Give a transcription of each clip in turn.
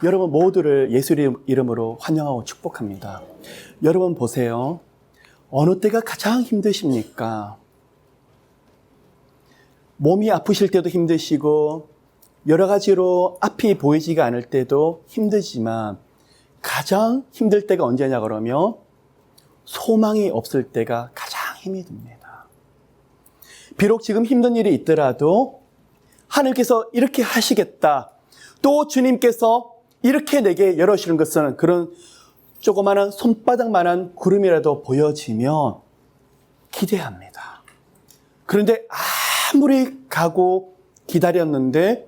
여러분 모두를 예수 이름으로 환영하고 축복합니다. 여러분 보세요. 어느 때가 가장 힘드십니까? 몸이 아프실 때도 힘드시고 여러 가지로 앞이 보이지가 않을 때도 힘들지만 가장 힘들 때가 언제냐 그러면 소망이 없을 때가 가장 힘이 듭니다. 비록 지금 힘든 일이 있더라도 하나님께서 이렇게 하시겠다. 또 주님께서 이렇게 내게 열어주시는 것은 그런 조그마한 손바닥만한 구름이라도 보여지면 기대합니다. 그런데 아무리 가고 기다렸는데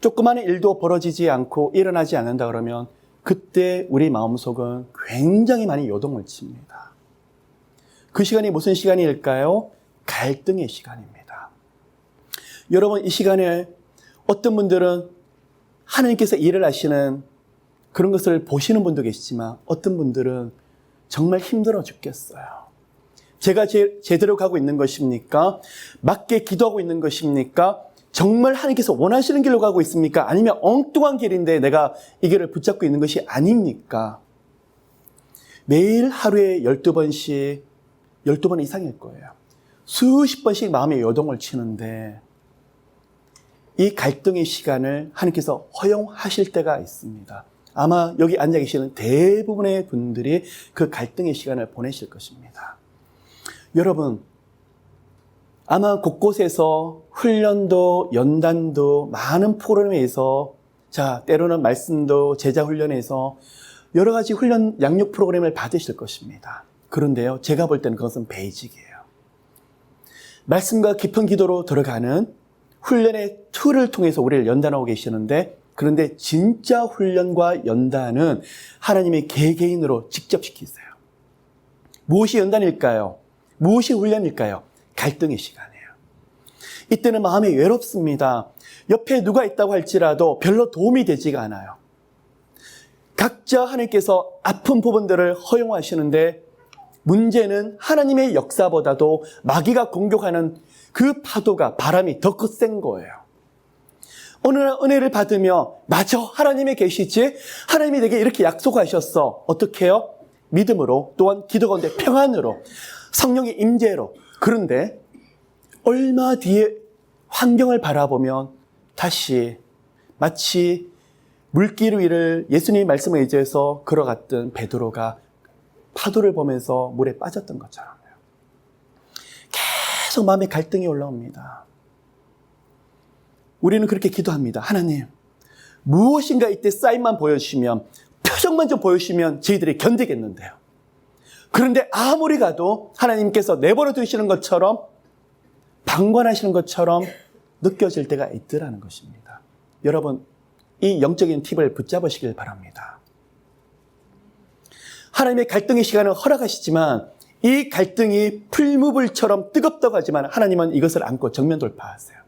조그마한 일도 벌어지지 않고 일어나지 않는다 그러면 그때 우리 마음속은 굉장히 많이 요동을 칩니다. 그 시간이 무슨 시간일까요? 갈등의 시간입니다. 여러분 이 시간에 어떤 분들은 하나님께서 일을 하시는 그런 것을 보시는 분도 계시지만 어떤 분들은 정말 힘들어 죽겠어요. 제가 제대로 가고 있는 것입니까? 맞게 기도하고 있는 것입니까? 정말 하나님께서 원하시는 길로 가고 있습니까? 아니면 엉뚱한 길인데 내가 이 길을 붙잡고 있는 것이 아닙니까? 매일 하루에 12번씩, 12번 이상일 거예요. 수십 번씩 마음의 요동을 치는데 이 갈등의 시간을 하나님께서 허용하실 때가 있습니다. 아마 여기 앉아 계시는 대부분의 분들이 그 갈등의 시간을 보내실 것입니다. 여러분, 아마 곳곳에서 훈련도 연단도 많은 프로그램에서 때로는 말씀도 제자 훈련에서 여러 가지 훈련 양육 프로그램을 받으실 것입니다. 그런데요, 제가 볼 때는 그것은 베이직이에요. 말씀과 깊은 기도로 들어가는 훈련의 툴을 통해서 우리를 연단하고 계시는데 그런데 진짜 훈련과 연단은 하나님의 개개인으로 직접 시키세요. 무엇이 연단일까요? 무엇이 훈련일까요? 갈등의 시간이에요. 이때는 마음이 외롭습니다. 옆에 누가 있다고 할지라도 별로 도움이 되지가 않아요. 각자 하나님께서 아픈 부분들을 허용하시는데 문제는 하나님의 역사보다도 마귀가 공격하는 그 파도가 바람이 더 센 거예요. 어느 날 은혜를 받으며 맞아 하나님이 계시지? 하나님이 내게 이렇게 약속하셨어. 어떻게 해요? 믿음으로 또한 기도 가운데 평안으로 성령의 임재로. 그런데 얼마 뒤에 환경을 바라보면 다시 마치 물길 위를 예수님의 말씀에 의지해서 걸어갔던 베드로가 파도를 보면서 물에 빠졌던 것처럼요. 계속 마음에 갈등이 올라옵니다. 우리는 그렇게 기도합니다. 하나님, 무엇인가 이때 사인만 보여주시면, 표정만 좀 보여주시면 저희들이 견디겠는데요. 그런데 아무리 가도 하나님께서 내버려 두시는 것처럼 방관하시는 것처럼 느껴질 때가 있더라는 것입니다. 여러분, 이 영적인 팁을 붙잡으시길 바랍니다. 하나님의 갈등의 시간을 허락하시지만 이 갈등이 풀무불처럼 뜨겁다고 하지만 하나님은 이것을 안고 정면 돌파하세요.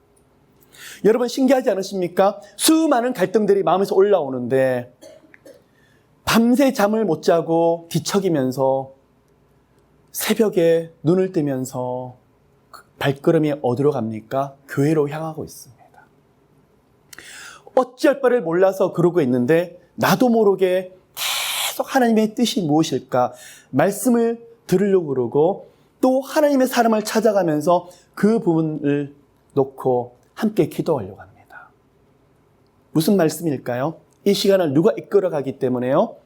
여러분 신기하지 않으십니까? 수많은 갈등들이 마음에서 올라오는데 밤새 잠을 못 자고 뒤척이면서 새벽에 눈을 뜨면서 발걸음이 어디로 갑니까? 교회로 향하고 있습니다. 어찌할 바를 몰라서 그러고 있는데 나도 모르게 계속 하나님의 뜻이 무엇일까? 말씀을 들으려고 그러고 또 하나님의 사람을 찾아가면서 그 부분을 놓고 함께 기도하려고 합니다. 무슨 말씀일까요? 이 시간을 누가 이끌어가기 때문에요?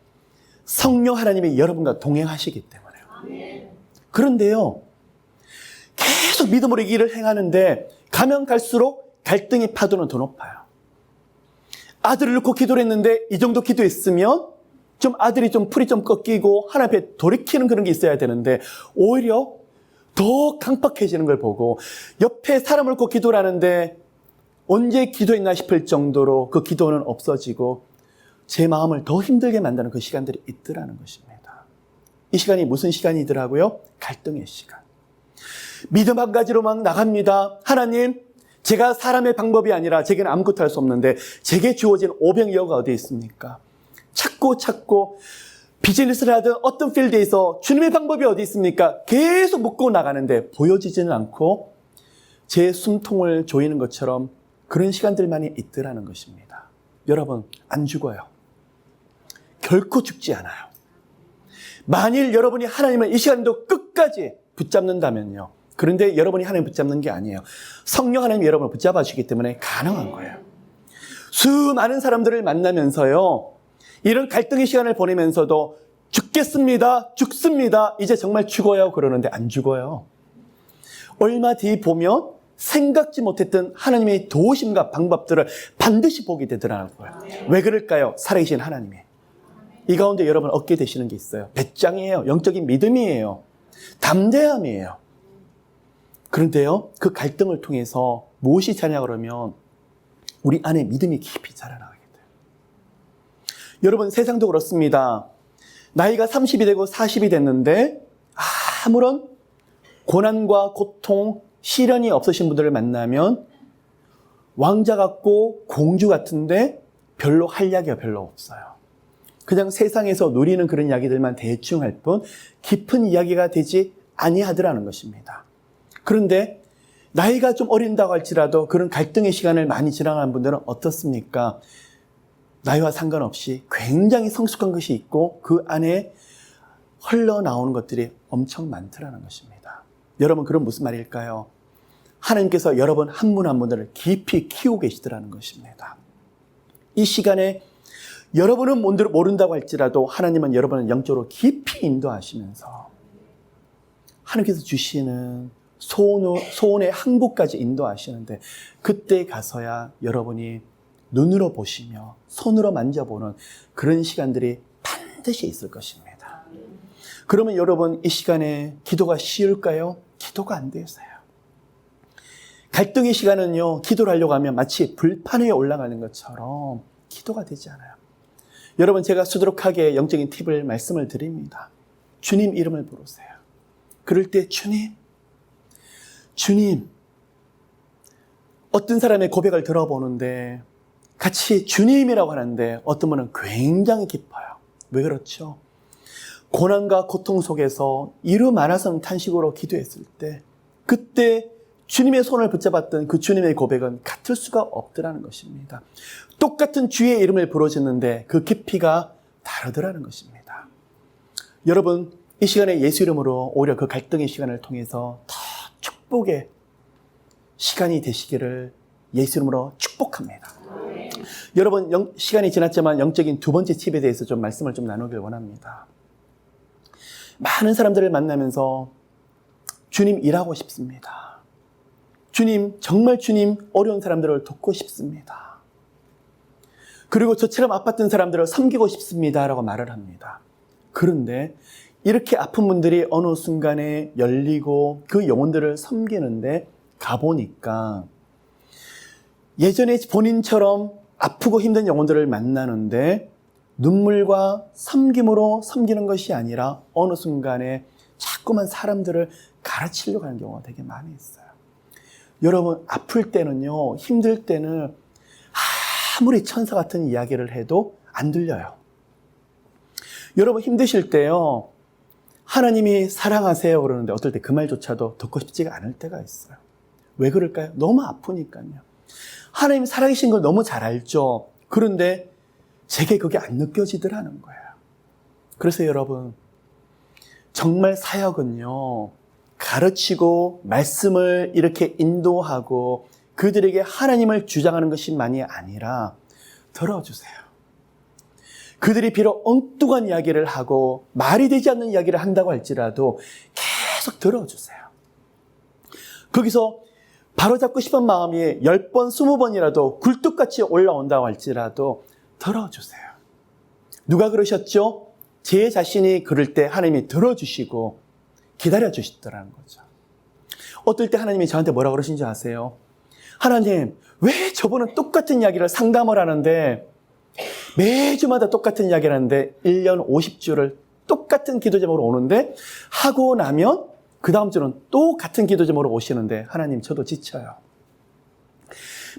성령 하나님이 여러분과 동행하시기 때문에요. 그런데요, 계속 믿음으로 이 길을 행하는데 가면 갈수록 갈등의 파도는 더 높아요. 아들을 놓고 기도를 했는데 이 정도 기도했으면 좀 아들이 좀 풀이 좀 꺾이고 하나님 앞에 돌이키는 그런 게 있어야 되는데 오히려 더 강팍해지는 걸 보고 옆에 사람을 놓고 기도를 하는데 언제 기도했나 싶을 정도로 그 기도는 없어지고 제 마음을 더 힘들게 만드는 그 시간들이 있더라는 것입니다. 이 시간이 무슨 시간이더라고요? 갈등의 시간. 믿음 한 가지로 막 나갑니다. 하나님, 제가 사람의 방법이 아니라 제게는 아무것도 할 수 없는데 제게 주어진 오병이어가 어디에 있습니까? 찾고 비즈니스를 하든 어떤 필드에서 주님의 방법이 어디 있습니까? 계속 묻고 나가는데 보여지지는 않고 제 숨통을 조이는 것처럼 그런 시간들만이 있더라는 것입니다. 여러분, 안 죽어요. 결코 죽지 않아요. 만일 여러분이 하나님을 이 시간도 끝까지 붙잡는다면요. 그런데 여러분이 하나님을 붙잡는 게 아니에요. 성령 하나님이 여러분을 붙잡아 주기 때문에 가능한 거예요. 수많은 사람들을 만나면서요. 이런 갈등의 시간을 보내면서도 죽습니다. 이제 정말 죽어요. 그러는데 안 죽어요. 얼마 뒤 보면 생각지 못했던 하나님의 도우심과 방법들을 반드시 보게 되더라고요. 왜 그럴까요? 살아계신 하나님이. 이 가운데 여러분 얻게 되시는 게 있어요. 배짱이에요. 영적인 믿음이에요. 담대함이에요. 그런데요, 그 갈등을 통해서 무엇이 자냐 그러면 우리 안에 믿음이 깊이 자라나게 돼요. 여러분, 세상도 그렇습니다. 나이가 30이 되고 40이 됐는데 아무런 고난과 고통, 시련이 없으신 분들을 만나면 왕자 같고 공주 같은데 별로 할 이야기가 별로 없어요. 그냥 세상에서 누리는 그런 이야기들만 대충 할 뿐 깊은 이야기가 되지 아니하더라는 것입니다. 그런데 나이가 좀 어린다고 할지라도 그런 갈등의 시간을 많이 지나간 분들은 어떻습니까? 나이와 상관없이 굉장히 성숙한 것이 있고 그 안에 흘러나오는 것들이 엄청 많더라는 것입니다. 여러분, 그건 무슨 말일까요? 하나님께서 여러분 한 분 한 분들을 깊이 키우고 계시더라는 것입니다. 이 시간에 여러분은 모른다고 할지라도 하나님은 여러분을 영적으로 깊이 인도하시면서 하나님께서 주시는 소원의 항구까지 인도하시는데 그때 가서야 여러분이 눈으로 보시며 손으로 만져보는 그런 시간들이 반드시 있을 것입니다. 그러면 여러분 이 시간에 기도가 쉬울까요? 기도가 안 되세요. 갈등의 시간은요, 기도를 하려고 하면 마치 불판 위에 올라가는 것처럼 기도가 되지 않아요. 여러분, 제가 수두룩하게 영적인 팁을 말씀을 드립니다. 주님 이름을 부르세요. 그럴 때 주님, 어떤 사람의 고백을 들어보는데 같이 주님이라고 하는데 어떤 분은 굉장히 기뻐요. 왜 그렇죠? 고난과 고통 속에서 이루 말하선 탄식으로 기도했을 때 그때 주님의 손을 붙잡았던 그 주님의 고백은 같을 수가 없더라는 것입니다. 똑같은 주의 이름을 부르짖는데 그 깊이가 다르더라는 것입니다. 여러분, 이 시간에 예수 이름으로 오히려 그 갈등의 시간을 통해서 더 축복의 시간이 되시기를 예수 이름으로 축복합니다. 여러분, 시간이 지났지만 영적인 두 번째 팁에 대해서 좀 말씀을 좀 나누길 원합니다. 많은 사람들을 만나면서 주님 일하고 싶습니다. 주님, 정말 주님 어려운 사람들을 돕고 싶습니다. 그리고 저처럼 아팠던 사람들을 섬기고 싶습니다. 라고 말을 합니다. 그런데 이렇게 아픈 분들이 어느 순간에 열리고 그 영혼들을 섬기는데 가보니까 예전에 본인처럼 아프고 힘든 영혼들을 만나는데 눈물과 섬김으로 섬기는 것이 아니라 어느 순간에 자꾸만 사람들을 가르치려고 하는 경우가 되게 많이 있어요. 여러분, 아플 때는요, 힘들 때는 아무리 천사 같은 이야기를 해도 안 들려요. 여러분, 힘드실 때요, 하나님이 사랑하세요 그러는데 어떨 때 그 말조차도 듣고 싶지가 않을 때가 있어요. 왜 그럴까요? 너무 아프니까요. 하나님 살아계신 걸 너무 잘 알죠. 그런데 제게 그게 안 느껴지더라는 거예요. 그래서 여러분, 정말 사역은요, 가르치고 말씀을 이렇게 인도하고 그들에게 하나님을 주장하는 것만이 아니라 들어주세요. 그들이 비록 엉뚱한 이야기를 하고 말이 되지 않는 이야기를 한다고 할지라도 계속 들어주세요. 거기서 바로잡고 싶은 마음이 10번, 20번이라도 굴뚝같이 올라온다고 할지라도 들어주세요. 누가 그러셨죠? 제 자신이 그럴 때 하나님이 들어주시고 기다려주시더라는 거죠. 어떨 때 하나님이 저한테 뭐라 그러신지 아세요? 하나님, 왜 저분은 똑같은 이야기를 상담을 하는데 매주마다 똑같은 이야기를 하는데 1년 50주를 똑같은 기도 제목으로 오는데 하고 나면 그 다음 주는 또 같은 기도 제목으로 오시는데 하나님, 저도 지쳐요.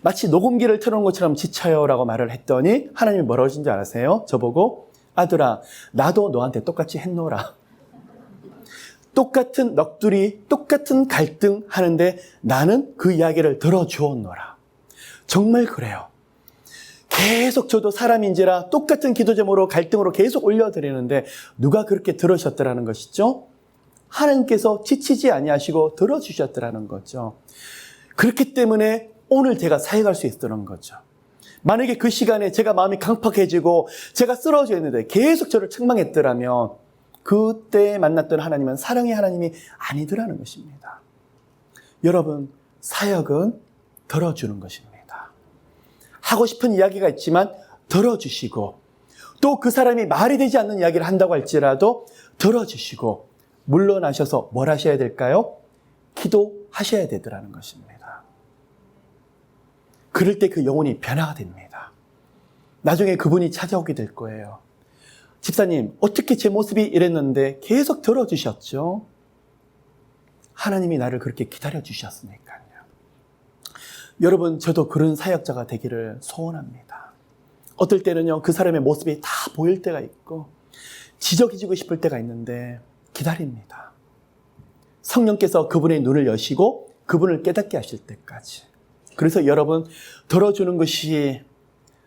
마치 녹음기를 틀어놓은 것처럼 지쳐요라고 말을 했더니 하나님이 뭐라고 하신지 아세요? 저보고, 아들아, 나도 너한테 똑같이 했노라. 똑같은 넋두리, 똑같은 갈등 하는데 나는 그 이야기를 들어주었노라. 정말 그래요. 계속 저도 사람인지라 똑같은 기도 제목으로 갈등으로 계속 올려드리는데 누가 그렇게 들으셨더라는 것이죠? 하나님께서 지치지 아니하시고 들어주셨더라는 거죠. 그렇기 때문에 오늘 제가 사역할 수 있었던 거죠. 만약에 그 시간에 제가 마음이 강팍해지고 제가 쓰러져 있는데 계속 저를 책망했더라면 그때 만났던 하나님은 사랑의 하나님이 아니더라는 것입니다. 여러분, 사역은 들어주는 것입니다. 하고 싶은 이야기가 있지만 들어주시고 또 그 사람이 말이 되지 않는 이야기를 한다고 할지라도 들어주시고 물러나셔서 뭘 하셔야 될까요? 기도하셔야 되더라는 것입니다. 그럴 때 그 영혼이 변화가 됩니다. 나중에 그분이 찾아오게 될 거예요. 집사님, 어떻게 제 모습이 이랬는데 계속 들어주셨죠? 하나님이 나를 그렇게 기다려주셨으니까요. 여러분, 저도 그런 사역자가 되기를 소원합니다. 어떨 때는요, 그 사람의 모습이 다 보일 때가 있고 지적해주고 싶을 때가 있는데 기다립니다. 성령께서 그분의 눈을 여시고 그분을 깨닫게 하실 때까지. 그래서 여러분, 들어주는 것이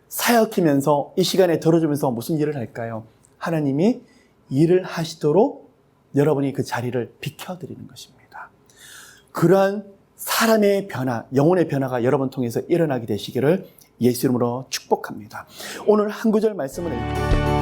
사역하면서 이 시간에 들어주면서 무슨 일을 할까요? 하나님이 일을 하시도록 여러분이 그 자리를 비켜드리는 것입니다. 그러한 사람의 변화, 영혼의 변화가 여러분 통해서 일어나게 되시기를 예수 이름으로 축복합니다. 오늘 한 구절 말씀을